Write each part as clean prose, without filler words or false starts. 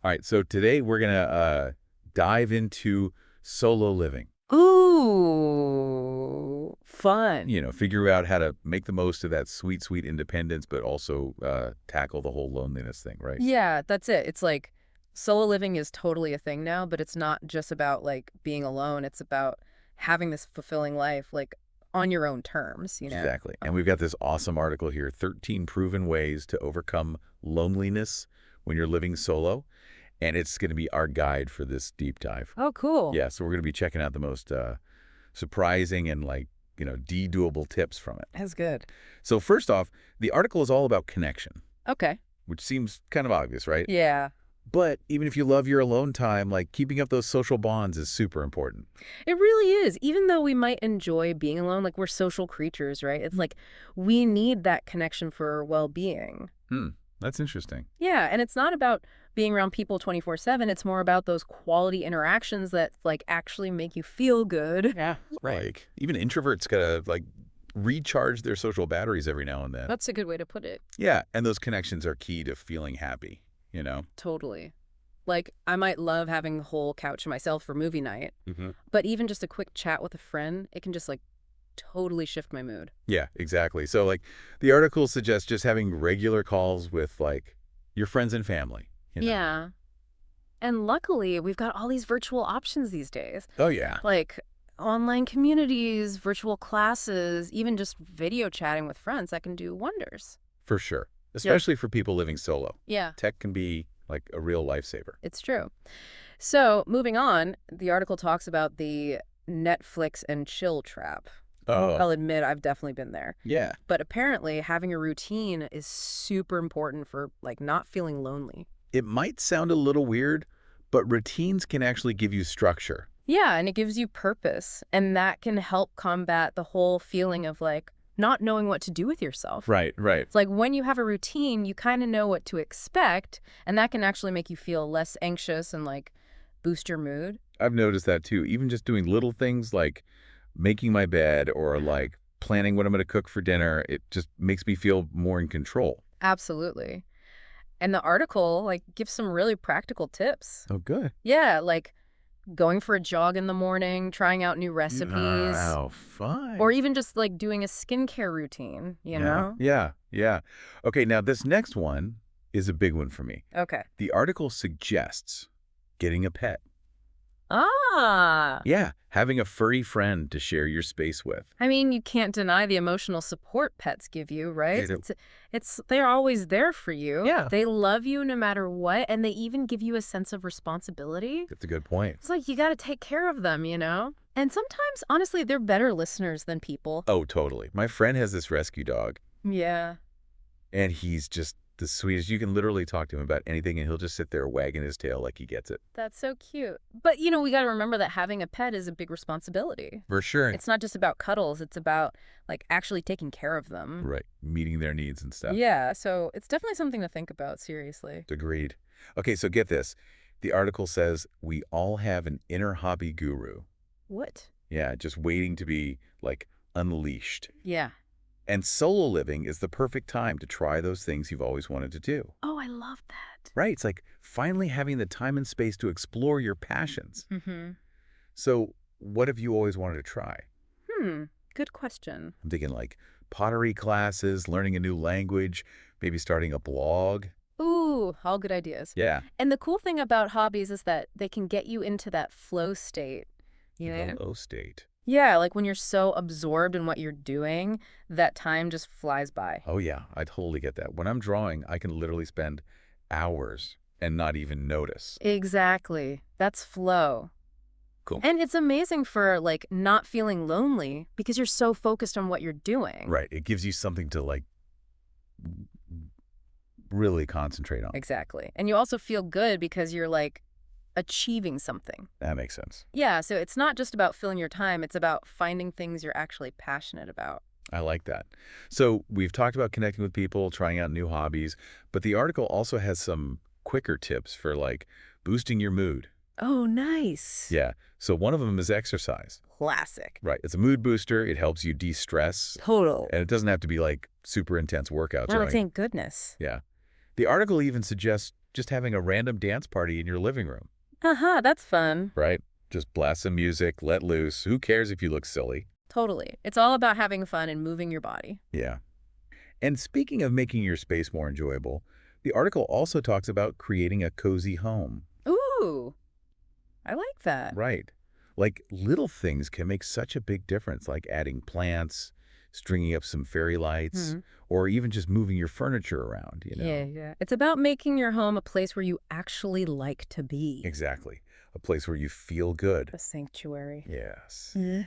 All right, so today we're going to dive into solo living. Ooh, fun. Figure out how to make the most of that sweet, sweet independence, but also tackle the whole loneliness thing, right? Yeah, that's it. It's like solo living is totally a thing now, but it's not just about like being alone. It's about having this fulfilling life like on your own terms, you know? Exactly. And we've got this awesome article here, 13 proven ways to overcome loneliness when you're living solo. And it's going to be our guide for this deep dive. Oh, cool. Yeah, so we're going to be checking out the most surprising and de-doable tips from it. That's good. So first off, the article is all about connection, Okay. which seems kind of obvious, right? Yeah. But even if you love your alone time, keeping up those social bonds is super important. It really is. Even though we might enjoy being alone, like we're social creatures, right? It's like we need that connection for well-being. That's interesting. Yeah, and it's not about being around people 24/7. It's more about those quality interactions that like actually make you feel good. Yeah, right. Even introverts gotta recharge their social batteries every now and then. That's a good way to put it. Yeah, and those connections are key to feeling happy, you know? Totally. Like I might love having the whole couch to myself for movie night, Mm-hmm. but even just a quick chat with a friend, it can just like totally shift my mood. Yeah, exactly. So the article suggests just having regular calls with your friends and family, you know? Yeah. And luckily, we've got all these virtual options these days. Oh yeah. Like online communities, virtual classes, even just video chatting with friends that can do wonders. For sure. Especially for people living solo. Yeah, Tech can be a real lifesaver. it's true. So, moving on, the article talks about the Netflix and chill trap. Oh, I'll admit I've definitely been there. yeah. But apparently, having a routine is super important for like not feeling lonely. It might sound a little weird, but routines can actually give you structure. Yeah, and it gives you purpose, and that can help combat the whole feeling of like not knowing what to do with yourself. Right. It's like when you have a routine, you kind of know what to expect, and that can actually make you feel less anxious and like boost your mood. I've noticed that too. Even just doing little things like making my bed or planning what I'm going to cook for dinner, it just makes me feel more in control. Absolutely. And the article like gives some really practical tips. Oh, good. Yeah, like going for a jog in the morning, trying out new recipes, Oh, fine. or even just like doing a skincare routine, you know? Yeah. Okay, now this next one is a big one for me. Okay. The article suggests getting a pet. Ah. Yeah, having a furry friend to share your space with. I mean, you can't deny the emotional support pets give you, right? They do. It's they're always there for you. Yeah. They love you no matter what, and they even give you a sense of responsibility. That's a good point. It's like you got to take care of them, you know? And sometimes, honestly, they're better listeners than people. Oh, totally. My friend has this rescue dog, Yeah. and he's just the sweetest. You can literally talk to him about anything, and he'll just sit there wagging his tail like he gets it. That's so cute. But, you know, we got to remember that having a pet is a big responsibility. For sure. It's not just about cuddles. It's about, like, actually taking care of them. Right. Meeting their needs and stuff. Yeah, so it's definitely something to think about, seriously. Agreed. Okay, so get this. The article says we all have an inner hobby guru. What? Yeah, just waiting to be, unleashed. Yeah. And solo living is the perfect time to try those things you've always wanted to do. Oh, I love that. Right? It's like finally having the time and space to explore your passions. Mm-hmm. So what have you always wanted to try? Good question. I'm thinking pottery classes, learning a new language, maybe starting a blog. Ooh, all good ideas. Yeah. And the cool thing about hobbies is that they can get you into that flow state. You know? Low state. Yeah, like when you're so absorbed in what you're doing, that time just flies by. Oh, yeah. I totally get that. When I'm drawing, I can literally spend hours and not even notice. Exactly. That's flow. Cool. And it's amazing for like not feeling lonely because you're so focused on what you're doing. Right. It gives you something to really concentrate on. Exactly. And you also feel good because you're like achieving something. That makes sense. Yeah, so it's not just about filling your time, it's about finding things you're actually passionate about. I like that. So we've talked about connecting with people, trying out new hobbies, but the article also has some quicker tips for boosting your mood. Oh, nice. Yeah. So one of them is exercise. Classic. Right. It's a mood booster. It helps you de-stress. Total. And it doesn't have to be super intense workouts. Well, or anything. thank goodness. Yeah. The article even suggests just having a random dance party in your living room, Uh-huh, that's fun. right? Just blast some music, let loose. Who cares if you look silly? Totally. It's all about having fun and moving your body. Yeah. And speaking of making your space more enjoyable, the article also talks about creating a cozy home. Ooh, I like that. Right. Like little things can make such a big difference, like adding plants, stringing up some fairy lights, Hmm. or even just moving your furniture around, you Yeah, know? yeah. It's about making your home a place where you actually like to be. Exactly. A place where you feel good. A sanctuary. Yes. Yeah.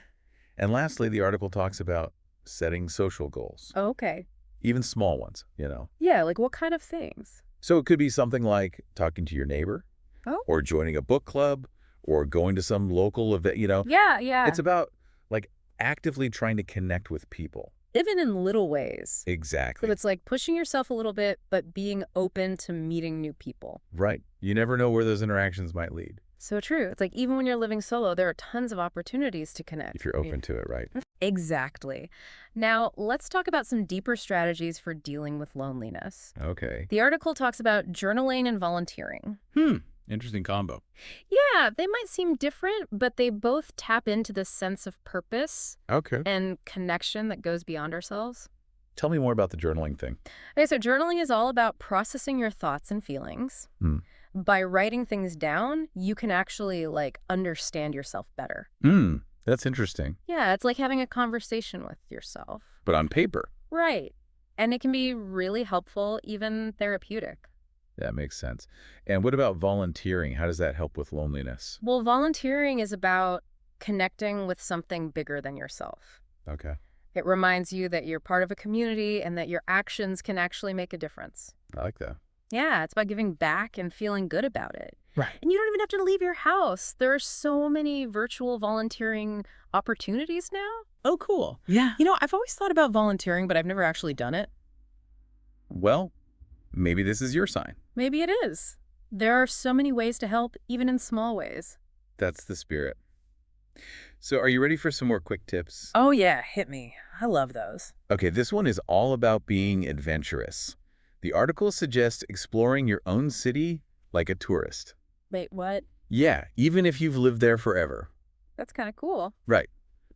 And lastly, the article talks about setting social goals, Okay. even small ones, you know? Yeah, like what kind of things? So it could be something like talking to your neighbor, Oh. or joining a book club, or going to some local event, you know? Yeah, yeah. It's about, like, actively trying to connect with people. Even in little ways. So Exactly. it's like pushing yourself a little bit, but being open to meeting new people. Right. You never know where those interactions might lead, So true. It's like even when you're living solo, there are tons of opportunities to connect. if you're open to it, right? Exactly. Now, let's talk about some deeper strategies for dealing with loneliness. Okay. The article talks about journaling and volunteering. Interesting combo. Yeah, they might seem different, but they both tap into this sense of purpose Okay. and connection that goes beyond ourselves. Tell me more about the journaling thing. Okay, so journaling is all about processing your thoughts and feelings. Hmm. By writing things down, you can actually, like, understand yourself better. That's interesting. Yeah, it's like having a conversation with yourself. But on paper. Right. And it can be really helpful, even therapeutic. That makes sense. And what about volunteering? How does that help with loneliness? Well, volunteering is about connecting with something bigger than yourself. Okay. It reminds you that you're part of a community and that your actions can actually make a difference. I like that. Yeah, it's about giving back and feeling good about it. Right. And you don't even have to leave your house. There are so many virtual volunteering opportunities now. Oh, cool. Yeah. You know, I've always thought about volunteering, but I've never actually done it. Well, maybe this is your sign. Maybe it is. There are so many ways to help, even in small ways. That's the spirit. So are you ready for some more quick tips? Oh, yeah, hit me. I love those. Okay, this one is all about being adventurous. The article suggests exploring your own city like a tourist. Wait, what? Yeah, even if you've lived there forever. That's kind of cool. Right.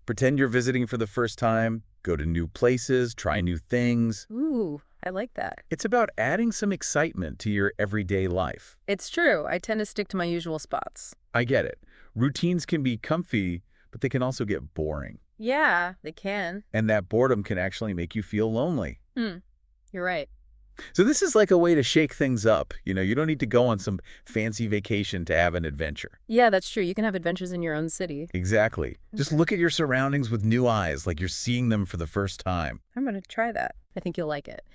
Pretend you're visiting for the first time, go to new places, try new things. Ooh, I like that. It's about adding some excitement to your everyday life. It's true. I tend to stick to my usual spots. I get it. Routines can be comfy, but they can also get boring. Yeah, they can. And that boredom can actually make you feel lonely. You're right. So this is like a way to shake things up. You know, you don't need to go on some fancy vacation to have an adventure. Yeah, that's true. You can have adventures in your own city. Exactly. Just look at your surroundings with new eyes, like you're seeing them for the first time. I'm going to try that. I think you'll like it.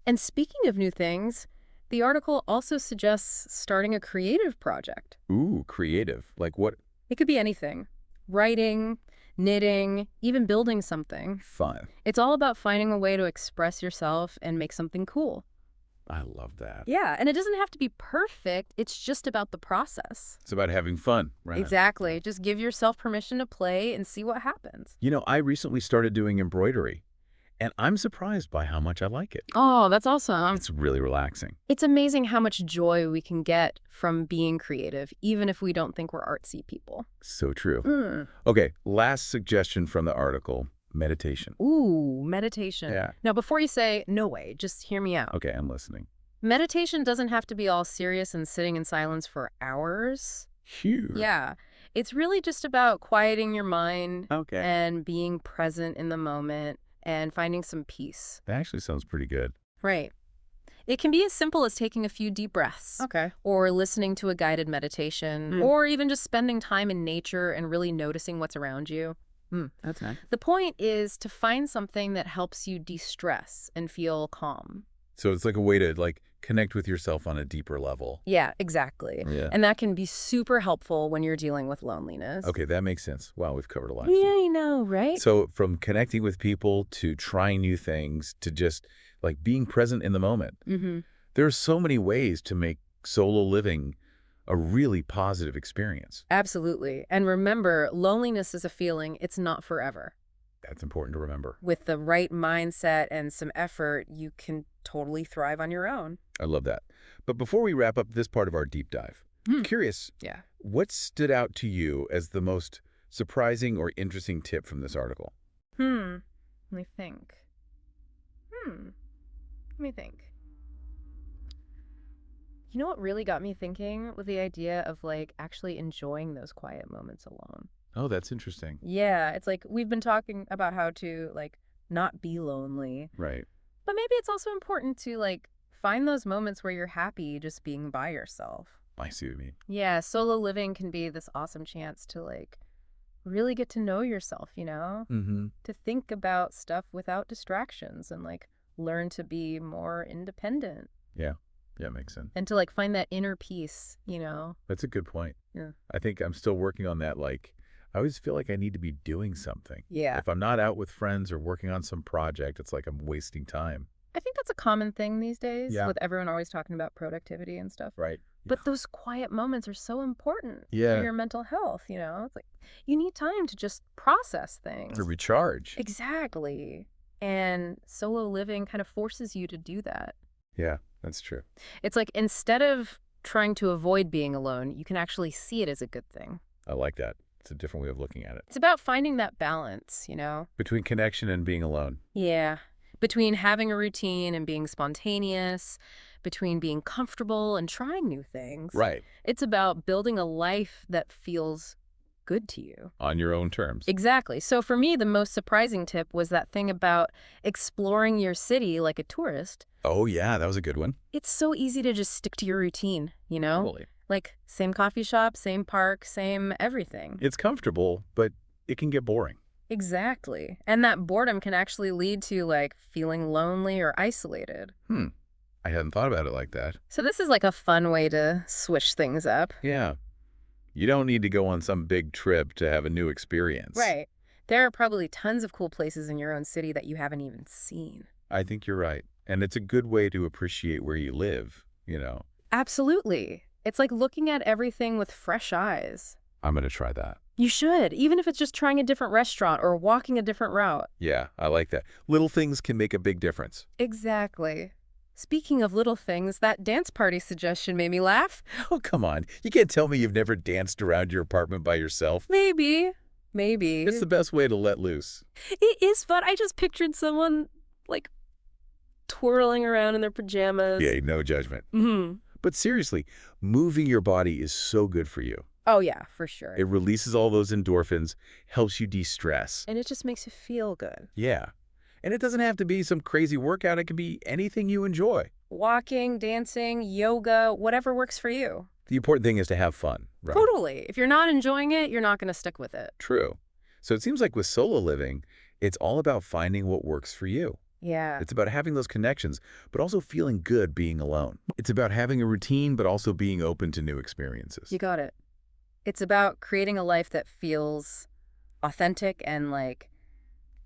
And speaking of new things, the article also suggests starting a creative project. Ooh, creative. Like what? It could be anything. Writing, knitting, even building something. Fun. It's all about finding a way to express yourself and make something cool. I love that. Yeah, and it doesn't have to be perfect. It's just about the process. It's about having fun, right? Exactly. Just give yourself permission to play and see what happens. You know, I recently started doing embroidery, and I'm surprised by how much I like it. Oh, that's awesome. It's really relaxing. It's amazing how much joy we can get from being creative, even if we don't think we're artsy people. So true. Okay, last suggestion from the article, meditation. Ooh, meditation. Yeah. Now, before you say, no way, just hear me out. Okay, I'm listening. Meditation doesn't have to be all serious and sitting in silence for hours. Huge. Yeah. It's really just about quieting your mind Okay. and being present in the moment and finding some peace. That actually sounds pretty good. Right. It can be as simple as taking a few deep breaths. Okay. Or listening to a guided meditation, or even just spending time in nature and really noticing what's around you. That's nice. The point is to find something that helps you de-stress and feel calm. So it's like a way to like connect with yourself on a deeper level. Yeah, exactly. Yeah. And that can be super helpful when you're dealing with loneliness. Okay, that makes sense. Wow, we've covered a lot. Yeah, I know, right? So from connecting with people to trying new things to just like being present in the moment. There are so many ways to make solo living a really positive experience. Absolutely. And remember, loneliness is a feeling. It's not forever. That's important to remember. With the right mindset and some effort, you can totally thrive on your own. I love that. But before we wrap up this part of our deep dive, curious, Yeah. what stood out to you as the most surprising or interesting tip from this article? Let me think. Let me think. You know what really got me thinking was the idea of like actually enjoying those quiet moments alone. Oh, that's interesting. Yeah, it's like we've been talking about how to like not be lonely, Right. but maybe it's also important to like find those moments where you're happy just being by yourself. I see what you mean. Yeah, solo living can be this awesome chance to like really get to know yourself, you know? Mm-hmm. To think about stuff without distractions and like learn to be more independent Yeah. Yeah, makes sense. and to like find that inner peace, you know? That's a good point. Yeah. I think I'm still working on that. Like, I always feel like I need to be doing something. Yeah. If I'm not out with friends or working on some project, it's like I'm wasting time. I think that's a common thing these days Yeah. with everyone always talking about productivity and stuff. Right. But those quiet moments are so important Yeah. for your mental health, you know? It's like you need time to just process things. To recharge. Exactly. And solo living kind of forces you to do that. Yeah, that's true. It's like instead of trying to avoid being alone, you can actually see it as a good thing. I like that. It's a different way of looking at it. It's about finding that balance, you know? Between connection and being alone. Yeah. Between having a routine and being spontaneous, between being comfortable and trying new things. Right. It's about building a life that feels good to you. On your own terms. Exactly. So for me, the most surprising tip was that thing about exploring your city like a tourist. Oh, yeah, that was a good one. It's so easy to just stick to your routine, you know? Totally. Like same coffee shop, same park, same everything. It's comfortable, but it can get boring. Exactly. And that boredom can actually lead to like feeling lonely or isolated. I hadn't thought about it like that. So this is like a fun way to switch things up. Yeah. You don't need to go on some big trip to have a new experience. Right. There are probably tons of cool places in your own city that you haven't even seen. I think you're right. And it's a good way to appreciate where you live, you know. Absolutely. It's like looking at everything with fresh eyes. I'm going to try that. You should, even if it's just trying a different restaurant or walking a different route. Yeah, I like that. Little things can make a big difference. Exactly. Speaking of little things, that dance party suggestion made me laugh. Oh, come on. You can't tell me you've never danced around your apartment by yourself. Maybe. It's the best way to let loose. It is fun. I just pictured someone, like, twirling around in their pajamas. Yeah, no judgment. Mm-hmm. But seriously, moving your body is so good for you. Oh, yeah, for sure. It releases all those endorphins, helps you de-stress. And it just makes you feel good. Yeah. And it doesn't have to be some crazy workout. It can be anything you enjoy. Walking, dancing, yoga, whatever works for you. The important thing is to have fun, right? Totally. If you're not enjoying it, you're not going to stick with it. True. So it seems like with solo living, it's all about finding what works for you. Yeah. It's about having those connections, but also feeling good being alone. It's about having a routine, but also being open to new experiences. You got it. It's about creating a life that feels authentic and, like,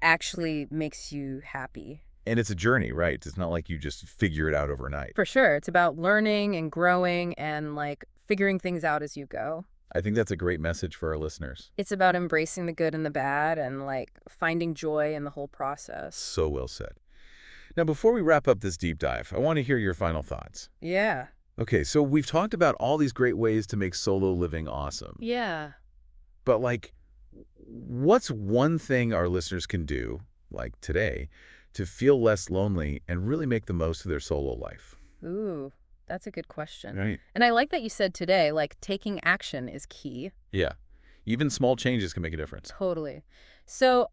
actually makes you happy. And it's a journey, right? It's not like you just figure it out overnight. For sure. It's about learning and growing and, like, figuring things out as you go. I think that's a great message for our listeners. It's about embracing the good and the bad and, like, finding joy in the whole process. So well said. Now, before we wrap up this deep dive, I want to hear your final thoughts. Yeah. Okay, so we've talked about all these great ways to make solo living awesome. Yeah. But, like, what's one thing our listeners can do, like today, to feel less lonely and really make the most of their solo life? Ooh, that's a good question. Right. And I like that you said today, like, taking action is key. Yeah. Even small changes can make a difference. Totally. So,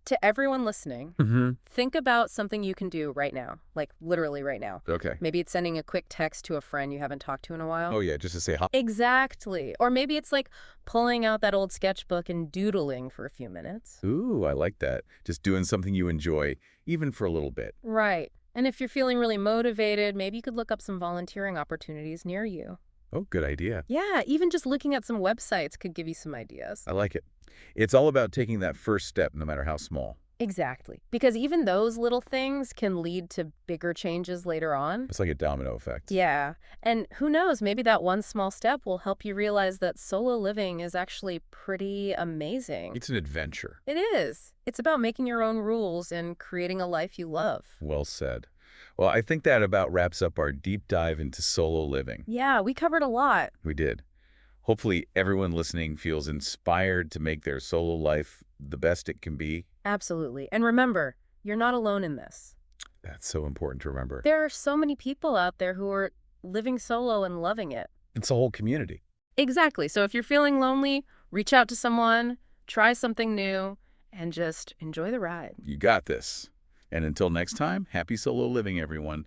to everyone listening, Mm-hmm. think about something you can do right now, like literally right now. Okay. Maybe it's sending a quick text to a friend you haven't talked to in a while. Oh, yeah, just to say hi. Exactly. Or maybe it's like pulling out that old sketchbook and doodling for a few minutes. Ooh, I like that. Just doing something you enjoy, even for a little bit. Right. And if you're feeling really motivated, maybe you could look up some volunteering opportunities near you. Oh, good idea. Yeah, even just looking at some websites could give you some ideas. I like it. It's all about taking that first step, no matter how small. Exactly. Because even those little things can lead to bigger changes later on. It's like a domino effect. Yeah. And who knows, maybe that one small step will help you realize that solo living is actually pretty amazing. It's an adventure. It is. It's about making your own rules and creating a life you love. Well said. Well, I think that about wraps up our deep dive into solo living. Yeah, we covered a lot. We did. Hopefully everyone listening feels inspired to make their solo life the best it can be. Absolutely. And remember, you're not alone in this. That's so important to remember. There are so many people out there who are living solo and loving it. It's a whole community. Exactly. So if you're feeling lonely, reach out to someone, try something new, and just enjoy the ride. You got this. And until next time, happy solo living, everyone.